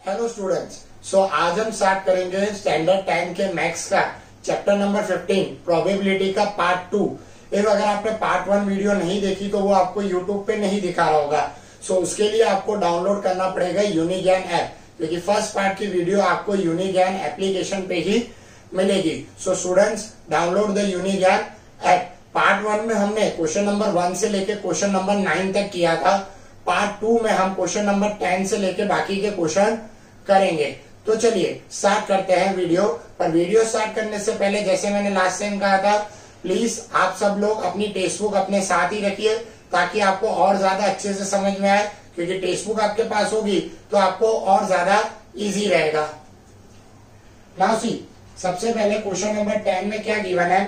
Hello students. आज हम start करेंगे स्टैंडर्ड 10 के मैथ्स का चैप्टर नंबर 15 प्रोबेबिलिटी का पार्ट 2। if अगर आपने पार्ट 1 वीडियो नहीं देखी तो वो आपको यूट्यूब पे नहीं दिखा रहा होगा। उसके लिए आपको डाउनलोड करना पड़ेगा यूनिज्ञान ऐप, क्योंकि फर्स्ट पार्ट की वीडियो आपको यूनिज्ञान एप्लीकेशन पे ही मिलेगी। Students, download the Unigyan app. Part 1 में हमने क्वेश्चन नंबर 1 से लेके क्वेश्चन नंबर 9 तक किया था। पार्ट 2 में हम क्वेश्चन नंबर 10 से लेके बाकी के क्वेश्चन करेंगे। तो चलिए स्टार्ट करते हैं वीडियो। पर वीडियो स्टार्ट करने से पहले, जैसे मैंने लास्ट टाइम कहा था, प्लीज आप सब लोग अपनी टेक्स्ट बुक अपने साथ ही रखिए ताकि आपको और ज्यादा अच्छे से समझ में आए, क्योंकि टेक्स्ट बुक आपके पास होगी तो आपको और ज्यादा इजी रहेगा। नाउ सी, सबसे पहले क्वेश्चन नंबर 10 में क्या गिवन है,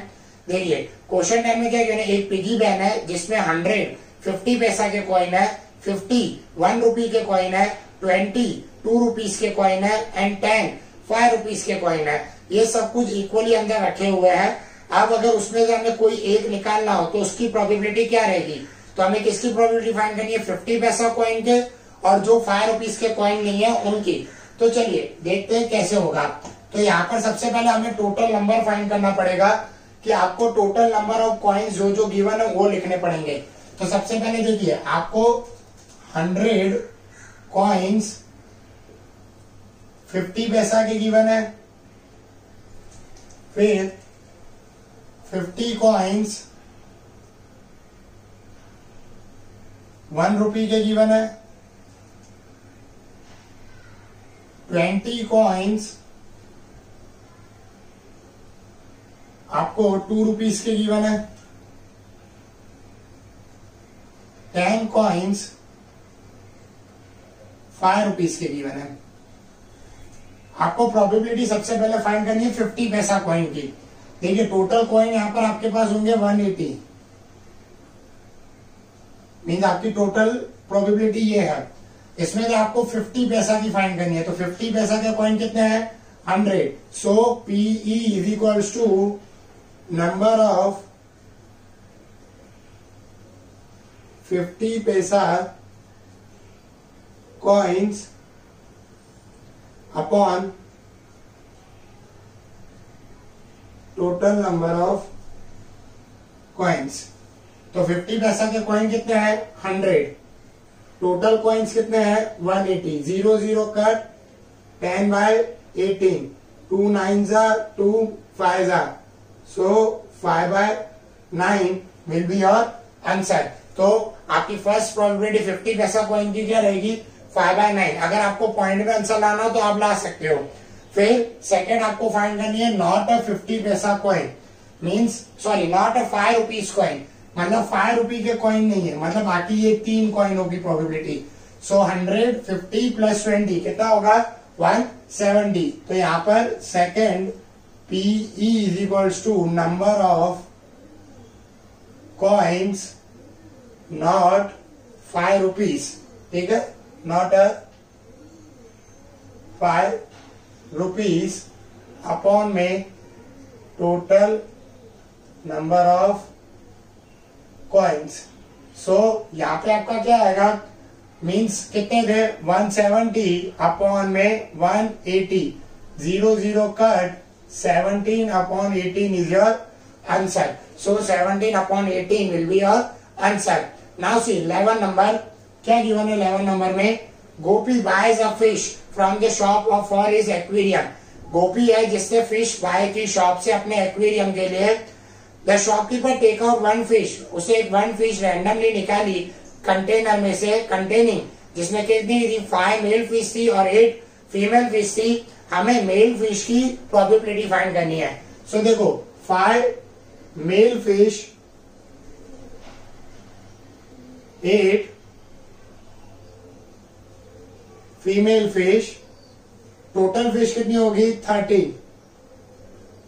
देखिए क्वेश्चन 10 में क्या गिवन है। एक पिगी बैंक है जिसमें 100 50 पैसा के कॉइन है, 50 1 रुपी के कॉइन है, 20 2 रुपीज के कॉइन है एंड 10 5 रुपीज के कॉइन है। ये सब कुछ इक्वली अंदर रखे हुए हैं। अब अगर उसमें से हमें कोई एक निकालना हो तो उसकी प्रोबेबिलिटी क्या रहेगी, तो हमें किसकी प्रोबेबिलिटी फाइंड करनी है, 50 पैसा कॉइन के और जो 5 रुपीज के कॉइन नहीं है उनकी। तो चलिए देखते हैं कैसे होगा। तो यहाँ पर सबसे पहले हमें टोटल नंबर फाइंड करना पड़ेगा कि आपको टोटल नंबर ऑफ कॉइन्स जो गिवन है वो लिखने पड़ेंगे। तो सबसे पहले देखिए, आपको 100 कॉइन्स 50 पैसा के गिवन है, फिर 50 कॉइन्स 1 रुपी के गिवन है, 20 कॉइन्स आपको 2 रुपीज के गिवन है, 10 कॉइन्स 5 रुपीज के गिवन है। आपको प्रोबेबिलिटी सबसे पहले फाइंड करनी है 50 पैसा कॉइन की। देखिए टोटल कॉइन यहां पर आपके पास होंगे 180, मीन्स आपकी टोटल प्रोबेबिलिटी ये है। इसमें से आपको 50 पैसा की फाइंड करनी है। तो 50 पैसा के कॉइन कितने हैं, 100। So PE is equals to number of 50 paisa coins upon total number of coins. तो 50 पैसा के कॉइन कितने हैं, 100। टोटल कॉइन्स कितने हैं, 180। 0 0 cut, 10 by 18, 2 9 2 5 so 5 by 9 will be your answer. तो आपकी फर्स्ट प्रोबेबिलिटी 50 पैसा कॉइन की क्या रहेगी, 5 बाय 9। अगर आपको पॉइंट में आंसर लाना हो तो आप ला सकते हो। फिर सेकंड आपको फाइंड करनी है नॉट अ 50 पैसा coin, means sorry not a 5 rupees coin, मतलब 5 रुपी के कॉइन नहीं है, मतलब बाकी ये 3 कॉइन होगी प्रोबेबिलिटी। सो 100 50 प्लस 20 कितना होगा, 170। तो यहाँ पर second PE is equals to number of coins not 5 rupees, ठीक है, नॉट अ 5 रुपीज अपॉन में total number of coins. So यहाँ पे आपका क्या आएगा, मीन्स कितने थे, 170 अपॉन में 180, 0 0 cut, 17 upon 18 is your answer. So 17 upon 18 will be your answer. Now see 11 number क्या गिवन है। 11 नंबर में Gopi buys a fish from the shop of for his aquarium. Gopi है जिसने फिश बाय की शॉप से अपने एक्वेरियम के लिए। The shopkeeper take out 1 fish, उसे एक 1 फिश रैंडमली निकाली कंटेनर में से, कंटेनिंग जिसमें कितनी थी, 5 मेल फिश थी और 8 फीमेल फिश थी। हमें मेल फिश की प्रोबेबिलिटी फाइंड करनी है। सो देखो 5 male fish 8 female fish, total fish कितनी होगी, 30।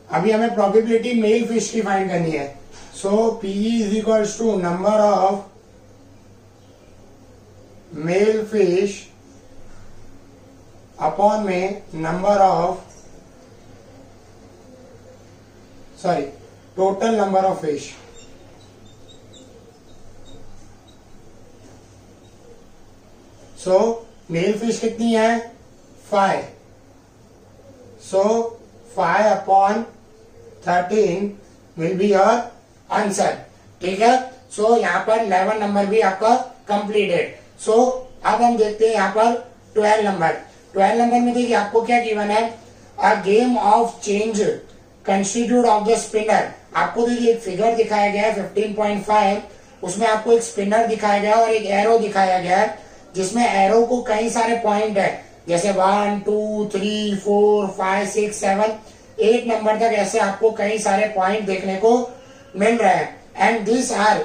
अभी हमें प्रोबेबिलिटी मेल फिश की फाइंड करनी है। So PE is equals to number of male fish upon में number of total number of fish. So male fish कितनी है 5. So 5 upon 13 will be your answer. ठीक है. सो यहाँ पर 11 नंबर भी आपका कंप्लीटेड. सो अब हम देखते हैं यहाँ पर 12 नंबर. 12 नंबर में देखिए आपको क्या गिवन है. A game of change constitute of the spinner. आपको देखिए एक फिगर दिखाया गया है 15.5. उसमें आपको एक स्पिनर दिखाया गया है और एक एरो दिखाया गया है, जिसमें एरो को कई सारे पॉइंट है, जैसे 1 2 3 4 5 6 7 8 नंबर तक ऐसे आपको कई सारे पॉइंट देखने को मिल रहे हैं. And this are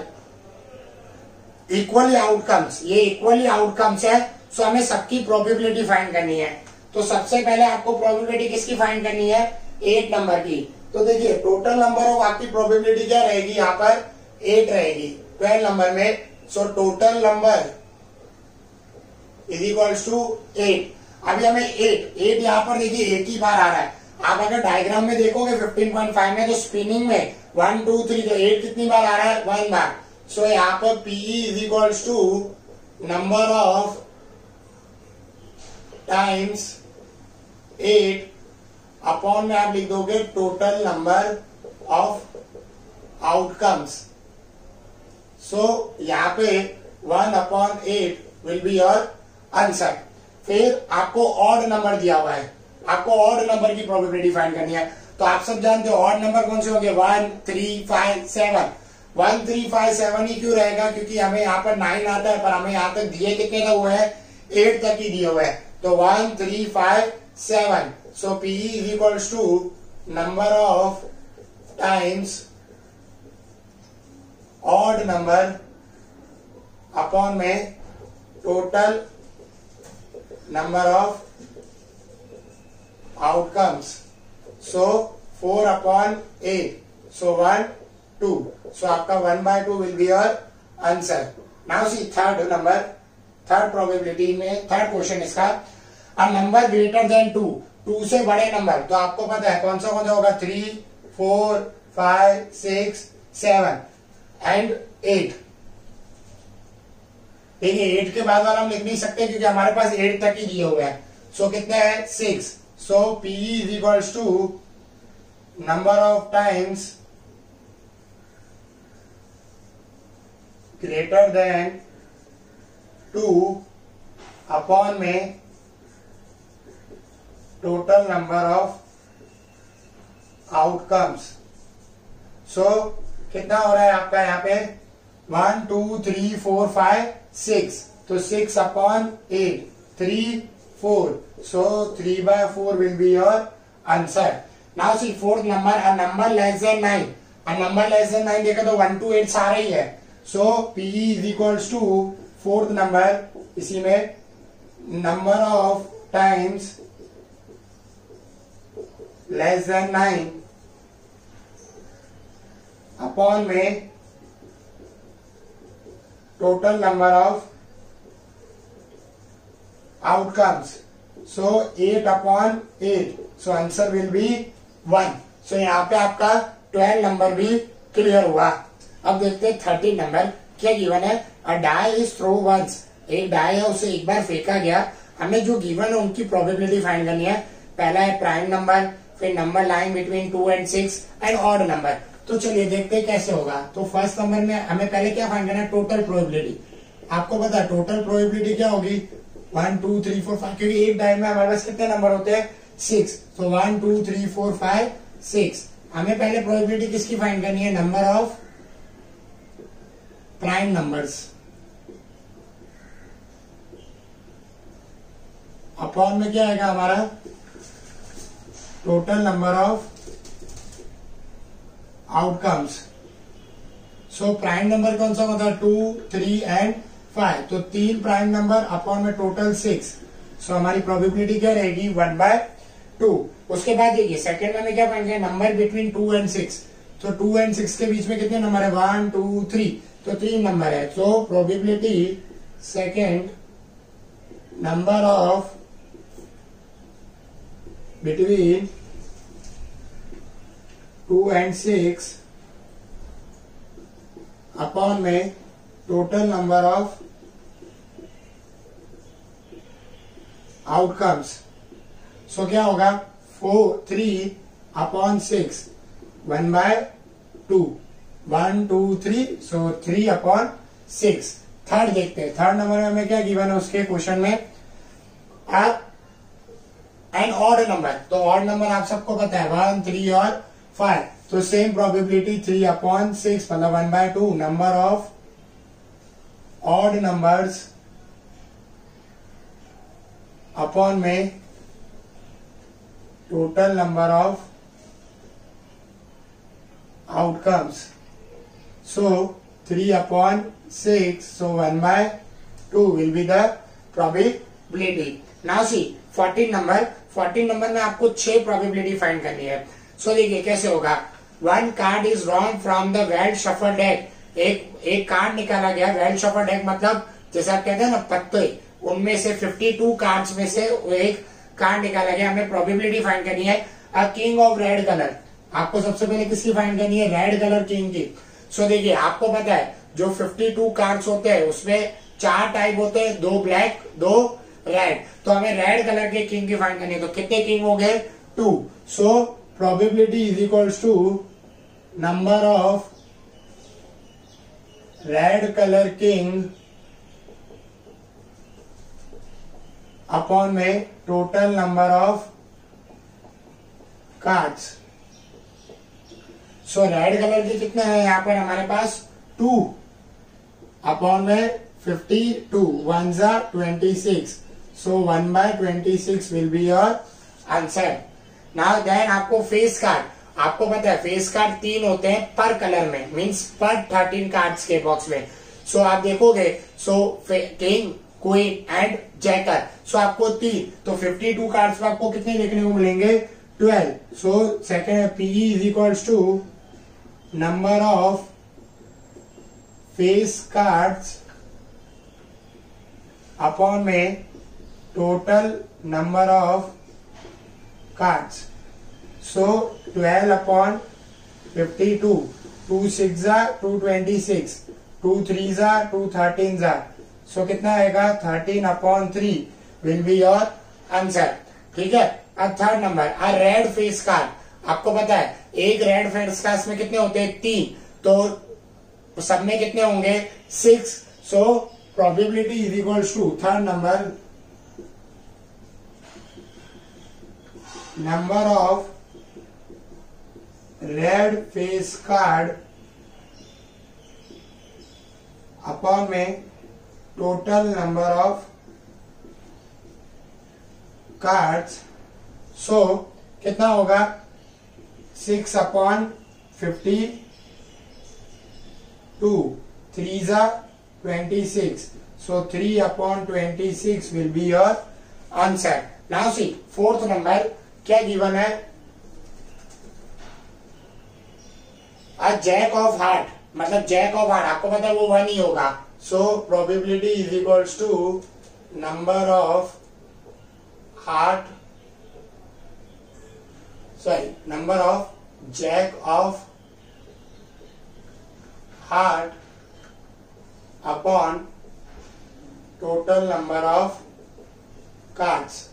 equally outcomes. ये इक्वली आउटकम्स है. सो हमें सबकी प्रोबेबिलिटी फाइंड करनी है. तो सबसे पहले आपको प्रोबेबिलिटी किसकी फाइंड करनी है. 8 नंबर की. तो देखिए टोटल नंबर ऑफ आपकी प्रोबेबिलिटी क्या रहेगी. यहाँ पर 8 रहेगी 12 नंबर में. So total number is equals to 8. अभी हमें 8 यहाँ पर देखिए 8 ही बार आ रहा है. आप अगर डायग्राम में देखोगे 15.5 में, तो स्पिनिंग में 1 2 3 तो 8 कितनी बार आ रहा है. 1 बार. सो यहाँ पर P E is equals to number of times 8 upon में आप लिख दोगे total number of outcomes. So यहाँ पे 1 upon 8 will be your answer. फिर आपको ऑड नंबर दिया हुआ है. आपको ऑड नंबर की प्रोबेबिलिटी फाइंड करनी है. तो आप सब जानते हो ऑड नंबर कौन से होंगे. 1 3 5 7. 1 3 5 7 ही क्यों रहेगा, क्योंकि हमें यहाँ पर 9 आता है, पर हमें यहाँ तक दिए कितने तक हुए हैं. 8 तक ही दिए हुए हैं. तो 1 3 5 7. So PE is equals to number of times odd number upon में total number of outcomes. So 4 upon 8. So 1 2. So आपका 1/2 will be your answer. Now see third number. Third probability में थर्ड क्वेश्चन इसका. A number greater than 2. 2 से बड़े number. तो आपको पता है कौन सा होगा. 3 4 5 6 7 एंड 8. देखिए 8 के बाद वाला हम लिख नहीं सकते क्योंकि हमारे पास 8 तक ही दिए हुए हैं. सो कितने हैं 6. So PE is equals to number of times greater than 2 upon में total number of outcomes. So कितना हो रहा है आपका यहाँ पे 1 2 3 4 5 6. तो 6 upon 8 3 4. So 3/4 will be your answer. Now see fourth number. A number less than 9. A number less than 9 देखा तो 1 to 8 सारा ही है. So PE is equals to fourth number. इसी में number of times less than 9 upon में total number of outcomes. So 8 upon 8. So answer will be 1. So यहाँ पे आपका 12 नंबर भी क्लियर हुआ. अब देखते हैं 13 नंबर क्या गिवन है. अ डाई इज थ्रो वंस. एक डाई है उसे एक बार फेंका गया. हमें जो गिवन है उनकी प्रोबेबिलिटी फाइंड करनी है. पहला है प्राइम नंबर, फिर number line between 2 and 6 and odd number. तो चलिए देखते हैं कैसे होगा. तो फर्स्ट नंबर में हमें पहले क्या फाइंड करना है. Total probability. आपको पता है टोटल प्रोबेबिलिटी क्या होगी. 1 2 3 4 5. क्योंकि एक डाई में हमारे पास कितने नंबर होते हैं 6. तो 1 2 3 4 5 6. हमें पहले प्रोबेबिलिटी किसकी फाइंड करनी है. Number of prime numbers upon में क्या आएगा हमारा total number of outcomes. So prime number कौन सा होता है 2 3 एंड 5. तो 3 प्राइम नंबर अपॉन में टोटल 6. सो हमारी प्रोबेबिलिटी क्या रहेगी 1/2. उसके बाद देखिए सेकंड में क्या फाइंड किया. Number between 2 and 6. तो 2 and 6 के बीच में कितने नंबर है 1 2 3. तो 3 नंबर है. So probability second number of between 2 and 6 upon में टोटल नंबर ऑफ आउटकम्स. सो क्या होगा 3/6 1/2 1 2 3 सो 3/6। थर्ड देखते हैं, थर्ड नंबर में हमें क्या गिवन है उसके क्वेश्चन में एन ऑड नंबर। तो ऑड नंबर आप सबको पता है 1 3 और 5, तो सेम प्रोबेबिलिटी 3/6 मतलब 1/2 number of odd numbers upon में total number of outcomes. So 3/6 so 1/2 will be the probability. Now see 14 number में आपको 6 प्रोबेबिलिटी फाइंड करनी है। सो देखिए कैसे होगा। 1 card is drawn from the well shuffle deck. एक कार्ड निकाला गया, वेल शफल डेक मतलब जैसे आप कहते हैं ना पत्ते, उनमें से 52 कार्ड्स में से एक कार्ड निकाला गया। हमें प्रोबेबिलिटी फाइंड करनी है a king of red colour. आपको सबसे पहले किसकी फाइंड करनी है? रेड कलर किंग की। सो देखिए आपको पता है जो 52 कार्ड्स होते हैं उसमें 4 टाइप होते हैं, 2 ब्लैक 2 रेड। तो हमें रेड कलर के किंग की फाइंड करनी है। तो कितने किंग हो गए? 2। So probability is equals to number of red colour king upon में total number of cards. So red colour के कितने हैं यहाँ पर हमारे पास? 2 अपॉन में 52 1 जा 26। So 1/26 will be your answer. Now then आपको फेस कार्ड, आपको पता है फेस कार्ड 3 होते हैं पर कलर में, मींस पर 13 कार्ड्स के बॉक्स में। सो आप देखोगे सो किंग क्वीन एंड जैकर। सो आपको 3, तो 52 कार्ड्स में आपको कितने देखने को मिलेंगे? 12। So second PE is equals to number of face cards upon में total number of cards. So 12/52 2 6 जा 2 26 2 3 जा 2 13 जा। सो कितना आएगा? 13/3 विल बी योर आंसर। ठीक है। अब थर्ड नंबर अ रेड फेस कार्ड। आपको पता है एक रेड फेस कार्ड में कितने होते हैं? 3। तो सब में कितने होंगे? 6। So probability is equals to third number of red face card upon में total number of cards. So कितना होगा? 6/52 3 जा 26। So 3/26 will be your answer. Now see fourth number क्या गिवन है? अ जैक ऑफ हार्ट, मतलब jack of heart आपको पता है वो 1 ही होगा। So probability is equals to number of heart, sorry number of jack of heart upon total number of cards.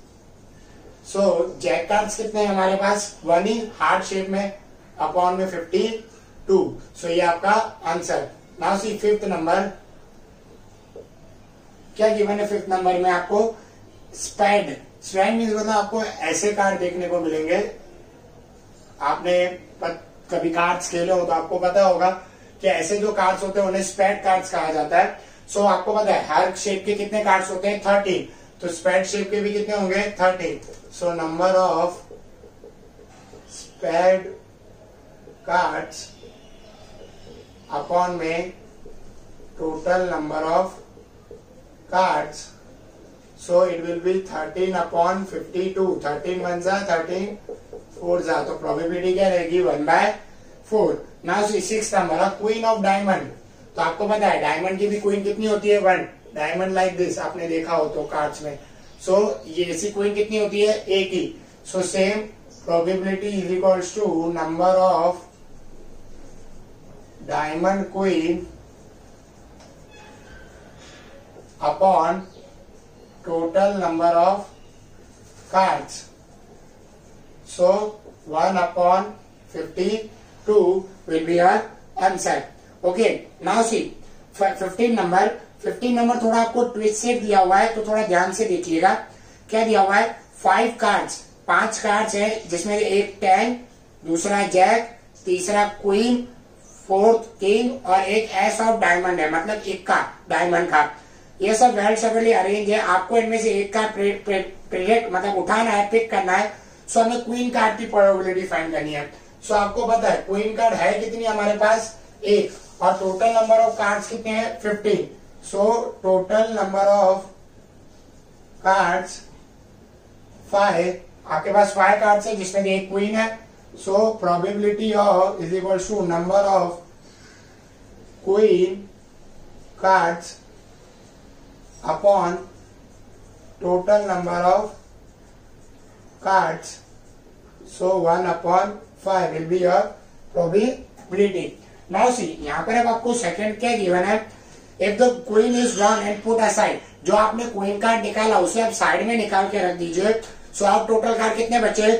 So jack cards कितने हैं हमारे पास? 1 ही, हार्ट शेप में, अपॉन में 52। सो ये आपका आंसर। नाउ सी फिफ्थ नंबर क्या गिवन है? फिफ्थ नंबर में आपको स्पेड। स्पेड मीन्स मतलब आपको ऐसे कार्ड देखने को मिलेंगे। आपने कभी कार्ड्स खेले हो तो आपको पता होगा कि ऐसे जो कार्ड्स होते हैं उन्हें स्पेड कार्ड्स कहा जाता है। सो आपको पता है हर शेप के कितने कार्ड्स होते हैं? 13। तो स्पेड शेप के भी कितने होंगे? 13। So number of spade cards upon में total number of cards. So it will be 13/52। 13 1 जा 13 4 जा। तो प्रोबेबिलिटी क्या रहेगी? 1/4। Now see sixth number queen of diamond. तो आपको पता है डायमंड की भी क्वीन कितनी होती है? 1। डायमंड लाइक दिस आपने देखा हो तो कार्ड्स में। सो ये ऐसी क्वीन कितनी होती है? एक ही। So same probability is equals to number of diamond queen upon total number of cards. So 1 upon 52 will be our answer. Okay, now see 15 number थोड़ा आपको ट्विस्ट सेट दिया हुआ है, तो थोड़ा ध्यान से देखिएगा। क्या दिया हुआ है? 5 कार्ड्स, 5 कार्ड्स है, जिसमें एक 10, दूसरा जैक, तीसरा क्वीन, फोर्थ किंग और एक एस ऑफ डायमंड है, मतलब एक का डायमंड का। ये सब वेल सेपरेटली अरेंज है। आपको इनमें से एक का प्रेडिक्ट मतलब उठाना है, पिक करना है। सो हमें क्वीन कार्ड की प्रोबेबिलिटी फाइंड करनी है। सो आपको पता है क्वीन कार्ड है कितनी हमारे पास? 1, और टोटल नंबर ऑफ कार्ड्स कितने हैं? 15। सो टोटल नंबर ऑफ कार्ड्स 5। आपके पास 5 कार्ड्स है, जिसमें एक क्वीन है। So probability of is equal to number of queen cards upon total number of cards. So 1 upon 5 will be your probability. Now see, यहाँ पर अब आपको सेकंड क्या गिवन है? If the queen is drawn and put aside, जो आपने queen card निकाला उसे आप साइड में निकाल के रख दीजिए। सो आप टोटल कार्ड कितने बचे?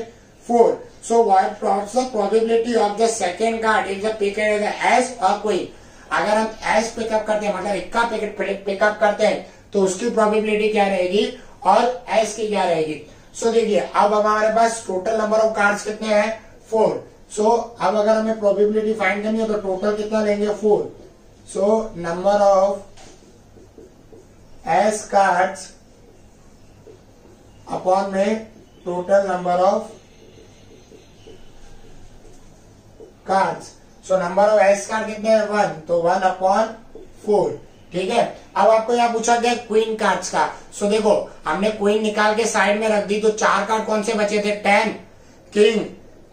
4। सो what's the probability of the second card if the picked is the as or queen? अगर हम as पिकअप करते हैं, मतलब इक्का पिकअप करते हैं, तो उसकी प्रोबेबिलिटी क्या रहेगी और as की क्या रहेगी? सो देखिए, अब हमारे पास टोटल नंबर ऑफ कार्ड्स कितने हैं? 4। सो अब अगर हमें प्रोबेबिलिटी फाइंड करनी है तो टोटल कितना लेंगे? 4। So number of ace cards upon में total number of cards. So number of ace card कितने हैं? 1, तो 1 अपॉन 4। ठीक है। अब आपको यहाँ पूछा गया क्वीन कार्ड्स का। सो देखो, हमने क्वीन निकाल के साइड में रख दी, तो 4 कार्ड कौन से बचे थे? 10, किंग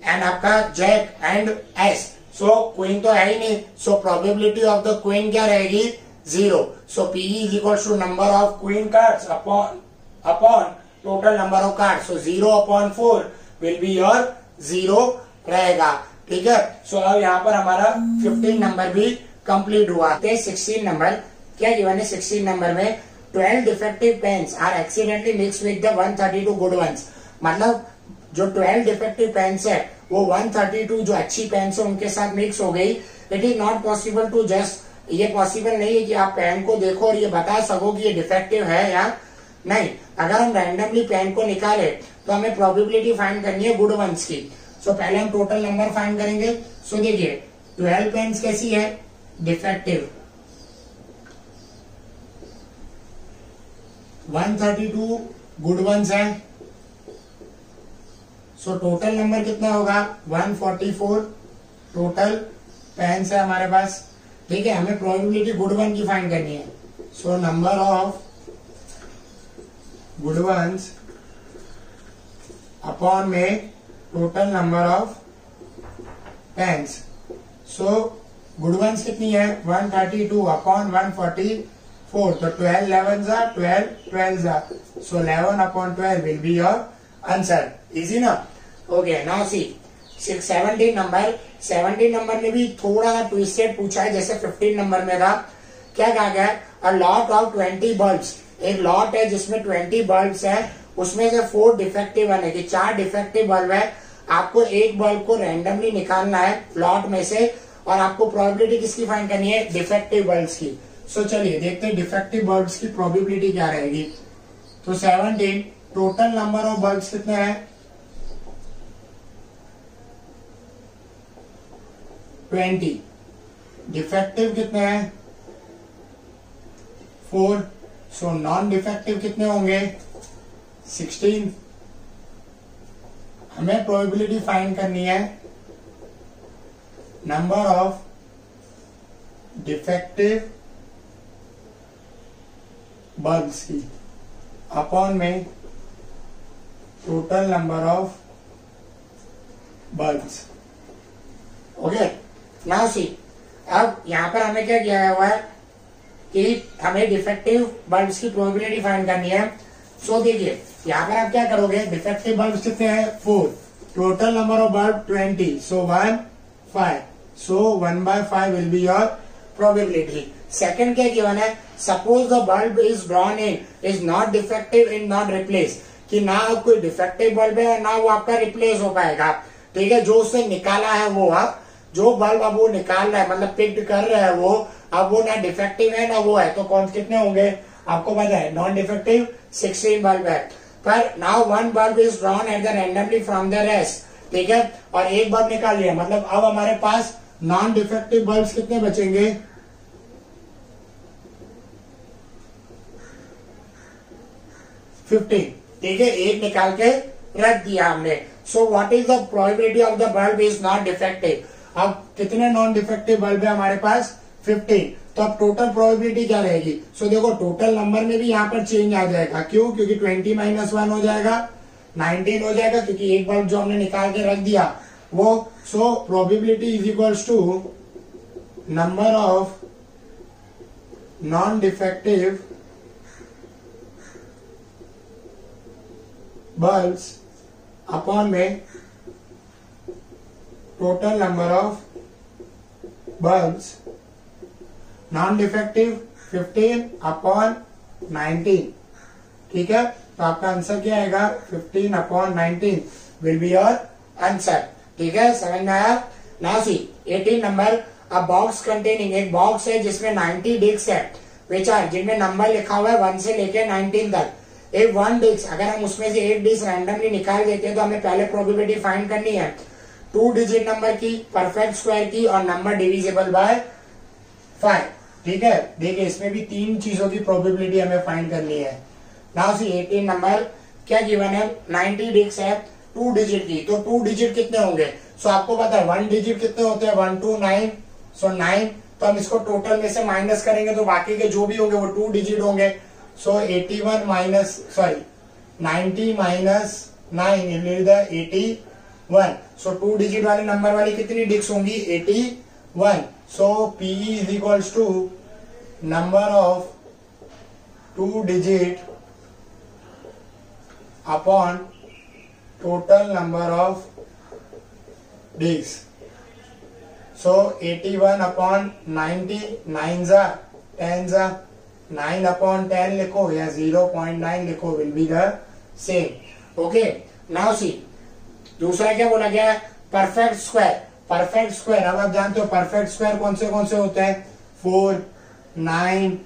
एंड आपका jack and ace. So queen तो है ही नहीं। So probability of the queen क्या रहेगी? 0। So P is equal to number of queen cards upon total number of cards. So 0 upon 4 will be your 0 रहेगा। ठीक है। सो अब यहाँ पर हमारा 15 नंबर भी कंप्लीट हुआ। 16 नंबर क्या गिवन है? 16 नंबर में 12 defective pens are accidentally mix with the 132 good ones. मतलब जो 12 डिफेक्टिव पेन्स है वो 132 जो अच्छी पेन्स है उनके साथ मिक्स हो गई। It is not possible to just, ये पॉसिबल नहीं है कि आप पेन को देखो और ये बता सको कि ये डिफेक्टिव है या नहीं। अगर हम रैंडमली पेन को निकाले तो हमें प्रोबेबिलिटी फाइंड करनी है गुड वंस की। सो पहले हम टोटल नंबर फाइंड करेंगे। सो देखिए, 12 पेन्स कैसी है? डिफेक्टिव। 132 गुड वंस है। सो टोटल नंबर कितना होगा? 144 टोटल पेन्स है हमारे पास। ठीक है। हमें प्रोबेबिलिटी गुड वन की फाइंड करनी है। So number of good ones upon में total number of pens. So good ones कितनी है? 132 अपॉन 144, तो 12 11 12 12 सो 11 upon 12 will be your answer. Easy ना? ओके। नाउ सी 17 नंबर में भी थोड़ा सा ट्विस्टेड पूछा है, जैसे 15 नंबर में था। क्या कहा गया? A lot of 20 bulbs. एक लॉट है जिसमें 20 बल्ब्स है, उसमें से 4 डिफेक्टिव यानी कि 4 डिफेक्टिव बल्ब है। आपको एक बल्ब को रैंडमली निकालना है लॉट में से, और आपको प्रोबेबिलिटी किसकी फाइंड करनी है? डिफेक्टिव बल्ब्स की। सो चलिए देखते हैं डिफेक्टिव बल्ब्स की प्रोबेबिलिटी क्या रहेगी। तो 17 टोटल नंबर ऑफ बल्ब्स कितने हैं? 20। डिफेक्टिव कितने हैं? 4। सो नॉन डिफेक्टिव कितने होंगे? 16। हमें प्रोबेबिलिटी फाइंड करनी है नंबर ऑफ डिफेक्टिव बल्ब्स की अपॉन में total number of bulbs. Okay. Now see, अब यहां पर हमें क्या किया हुआ है कि हमें डिफेक्टिव बल्ब्स की प्रोबेबिलिटी फाइंड करनी है। सो देखिए, यहाँ पर आप क्या करोगे? डिफेक्टिव बल्ब कितने हैं? 4। Total number of bulb 20, so 1 5, so 1/5 will be your probability. Second क्या गिवन है? Suppose the bulb is drawn in is not defective in not replace. कि ना कोई डिफेक्टिव बल्ब है ना वो आपका रिप्लेस हो पाएगा। ठीक है, जो उससे निकाला है वो अब जो बल्ब अब वो निकाल रहा है मतलब पिक्ड कर रहा है वो अब वो ना डिफेक्टिव है ना वो है, तो कौन कितने होंगे आपको पता है, नॉन डिफेक्टिव 16 बल्ब है। पर now one bulb is drawn at the randomly from the rest. ठीक है, और एक बल्ब निकाल लिया, मतलब अब हमारे पास नॉन डिफेक्टिव बल्ब कितने बचेंगे, 15। ठीक है, एक निकाल के रख दिया हमने। So what is the probability of the bulb is not defective. अब कितने नॉन डिफेक्टिव बल्ब है हमारे पास, 15। तो अब टोटल प्रोबेबिलिटी क्या रहेगी, सो देखो टोटल नंबर में भी यहाँ पर चेंज आ जाएगा, क्यों, क्योंकि 20 - 1 हो जाएगा, 19 हो जाएगा, क्योंकि एक बल्ब जो हमने निकाल के रख दिया वो। So probability is equals to number of non defective bulbs upon में total number of bulbs, non defective 15 upon 19। ठीक है, तो आपका आंसर क्या आएगा, 15 upon 19 will be your answer. ठीक है, समझ में आया। Now see 18 number, a box containing, एक बॉक्स है जिसमें 90 डिस्क है विच आर, जिनमें नंबर लिखा हुआ है 1 से लेकर 19 तक। एक 1 डिस्क, अगर हम उसमें से एक डिस्क रैंडमली निकाल देते हैं तो हमें पहले प्रोबेबिलिटी फाइंड करनी है 2 डिजिट नंबर की, परफेक्ट स्क्वायर की और नंबर डिविजिबल बाय 5। ठीक है, देखिए इसमें भी 3 चीजों की प्रोबेबिलिटी हमें फाइंड करनी है। नाउ सी 18 नंबर क्या गिवन है, 90 डिस्क है 2 डिजिट की, तो 2 डिजिट कितने होंगे, सो आपको पता है 1 डिजिट कितने होते हैं, 1 2 9, सो 9। तो हम इसको टोटल में से माइनस करेंगे तो बाकी के जो भी होंगे वो 2 डिजिट होंगे। सो 81 minus 90 minus 9 is the 81। So 2 digit वाले नंबर वाली कितनी डिस्क होंगी, 81। सो PE is equals to number of 2 digit upon total number of disks. So 81 upon 90, 9 जा 10 जा, 9 upon 10 लिखो या 0.9 लिखो, will be the same. Okay, now see दूसरा क्या बोला गया है, परफेक्ट स्क्वायर। परफेक्ट स्क्वायर अब आप जानते हो परफेक्ट स्क्वायर कौन से होते हैं, 4 9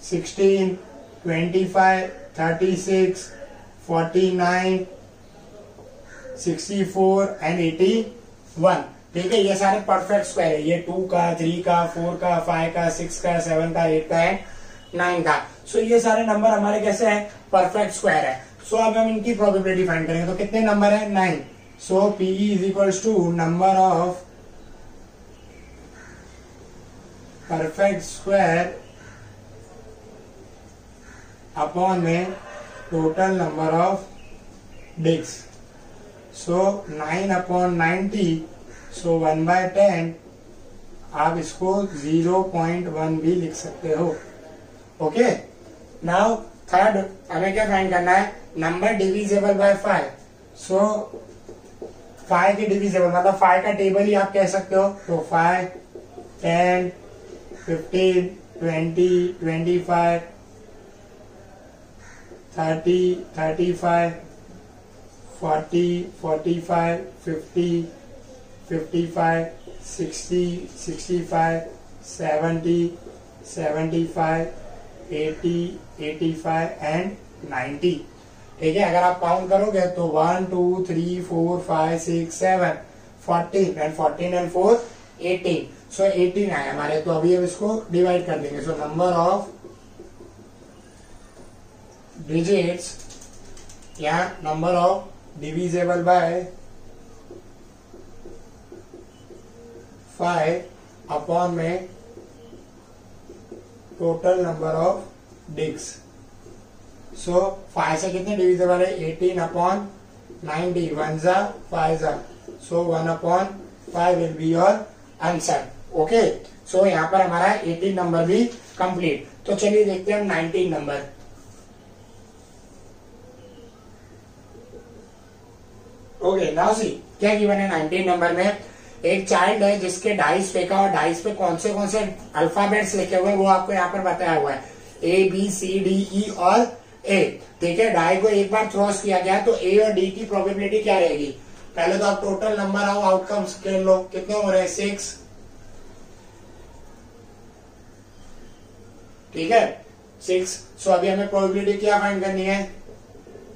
16 25 36 49 64 एंड 81। ठीक है, ये सारे परफेक्ट स्क्वायर है, ये 2 का 3 का 4 का 5 का 6 का 7 का 8 का एंड 9 का। सो ये सारे नंबर हमारे कैसे हैं, परफेक्ट स्क्वायर है। सो अब हम इनकी प्रोबेबिलिटी फाइंड करेंगे, तो कितने नंबर है, 9। So PE is equals to number of perfect square upon में total number of disks. So 9 upon 90, so 1/10 आप इसको 0.1 भी लिख सकते हो। ओके, नाउ थर्ड हमें क्या फाइंड करना है, नंबर डिविजिबल बाय 5। सो 5 के डिविजिबल मतलब 5 का टेबल ही आप कह सकते हो, तो 5 10 15 20 25 30 35 40 45 50 55 60 65 70 75 80 85 एंड 90। ठीक है, अगर आप काउंट करोगे तो 1 2 3 4 5 6 7 14 एंड 14 एंड 4 18। सो 18 आए हमारे, तो अभी हम इसको डिवाइड कर देंगे। सो नंबर ऑफ डिजिट्स या number of divisible by 5 upon में टोटल नंबर ऑफ डिस्क। सो 5 से कितने डिविजिबल है, 18 अपॉन 90, 1 जा 5 जा, so 1 upon 5 will be your answer. Okay, so यहाँ पर हमारा 18 नंबर भी कंप्लीट। तो चलिए देखते हैं हम 19 नंबर। ओके, नाउ सी क्या गिवन है 19 नंबर में, एक चाइल्ड है जिसके डाइस फेंका और डाइस पे कौन से अल्फाबेट्स लिखे हुए हैं वो आपको यहाँ पर बताया हुआ है, A B C D E और ए। ठीक है, डाई को एक बार क्रॉस किया गया तो ए और डी की प्रोबेबिलिटी क्या रहेगी? पहले तो आप टोटल नंबर ऑफ आउटकम्स गिन लो, कितने हो रहे हैं? 6। ठीक है, 6। सो अभी हमें प्रोबेबिलिटी क्या फाइंड करनी है?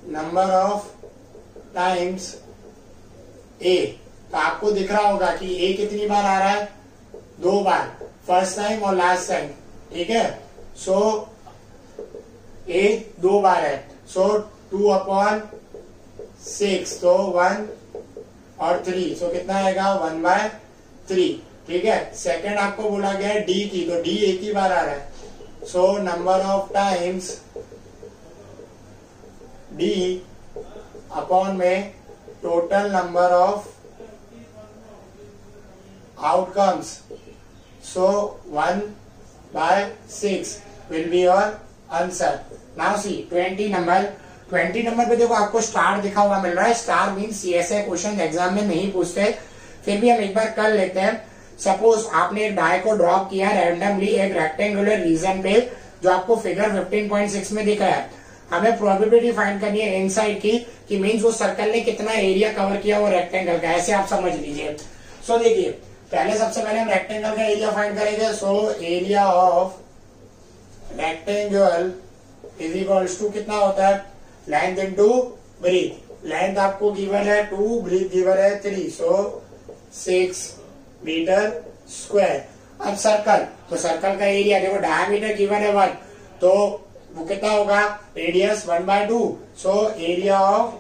नंबर ऑफ टाइम्स ए। तो आपको दिख रहा होगा कि ए कितनी बार आ रहा है? 2 बार, फर्स्ट टाइम और लास्ट टाइम। ठीक है, सो ए 2 बार है, सो 2/6, तो 1 और 3, सो कितना आएगा? 1/3। ठीक है, सेकंड आपको बोला गया है डी की, तो डी एक ही बार आ रहा है, so number of times D upon में total number of outcomes, so 1/6 will be your answer. Now see 20 number पे देखो आपको स्टार दिखा हुआ मिल रहा है। स्टार मीन्स ऐसे क्वेश्चन एग्जाम में नहीं पूछते, फिर भी हम एक बार कर लेते हैं। सपोज आपने एक डाई को ड्रॉप किया रैंडमली एक रेक्टेंगुलर रीजन पे, जो आपको फिगर 15.6 में दिखा है। हमें प्रोबेबिलिटी फाइंड करनी है इनसाइड की, कि मीन्स वो सर्कल ने कितना एरिया कवर किया वो रेक्टेंगल का। ऐसे आप समझ लीजिए। सो देखिए, पहले सबसे पहले हम रेक्टेंगल का एरिया फाइंड करेंगे। So area of rectangle is equals to कितना होता है? Length into breadth. लेंथ आपको गिवन है 2, ब्रीथ गिवन है 3, सो 6 मीटर स्क्वायर। अब सर्कल, तो सर्कल का एरिया देखो, डायमीटर गिवन है 1, तो वो कितना होगा? Radius 1/2, so area of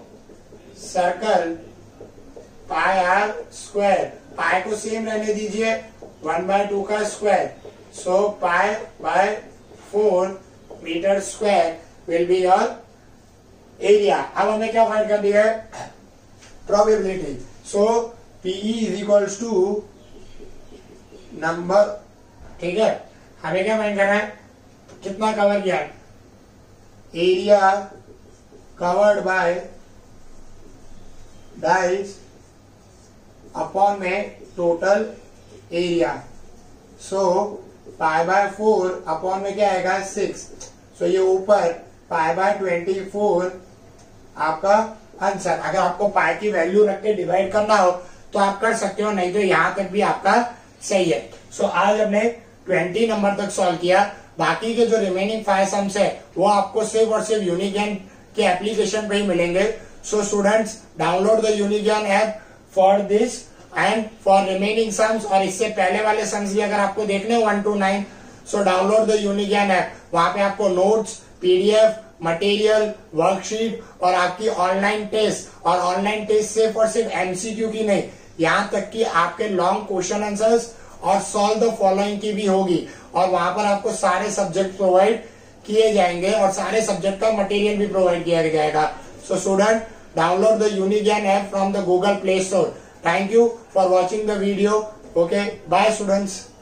circle pi r square. Pi को सेम रहने दीजिए, 1/2 का square, so pi by 4 metre square will be your area. अब हमें क्या फाइंड करनी है? Probability. So PE is equals to number. ठीक है, हमें क्या फाइंड करना है? कितना कवर किया? Area covered by dice upon में टोटल एरिया, सो π/4 अपॉन में क्या आएगा? 6। सो ये ऊपर π/24 आपका आंसर। अगर आपको पाई की वैल्यू रख के डिवाइड करना हो तो आप कर सकते हो, नहीं तो यहां तक भी आपका सही है। सो आज हमने 20 नंबर तक सॉल्व किया। बाकी के जो रिमेनिंग 5 सम्स है वो आपको सिर्फ और सिर्फ यूनिज्ञान के एप्लीकेशन पे ही मिलेंगे। So students, download the Unigyan app for this and for remaining sums. और इससे पहले वाले सम्स भी अगर आपको देखने 1 to 9, so download the Unigyan app. वहां पे आपको नोट्स, पीडीएफ, मटेरियल, वर्कशीट और आपकी ऑनलाइन टेस्ट, और ऑनलाइन टेस्ट सिर्फ और सिर्फ एमसीक्यू की नहीं, यहाँ तक कि आपके लॉन्ग क्वेश्चन आंसर्स और सॉल्व द फॉलोइंग की भी होगी। और वहां पर आपको सारे सब्जेक्ट प्रोवाइड किए जाएंगे और सारे सब्जेक्ट का मटेरियल भी प्रोवाइड किया जाएगा। So student, download the Unigyan app from the Google Play Store. Thank you for watching the video. Okay, bye students.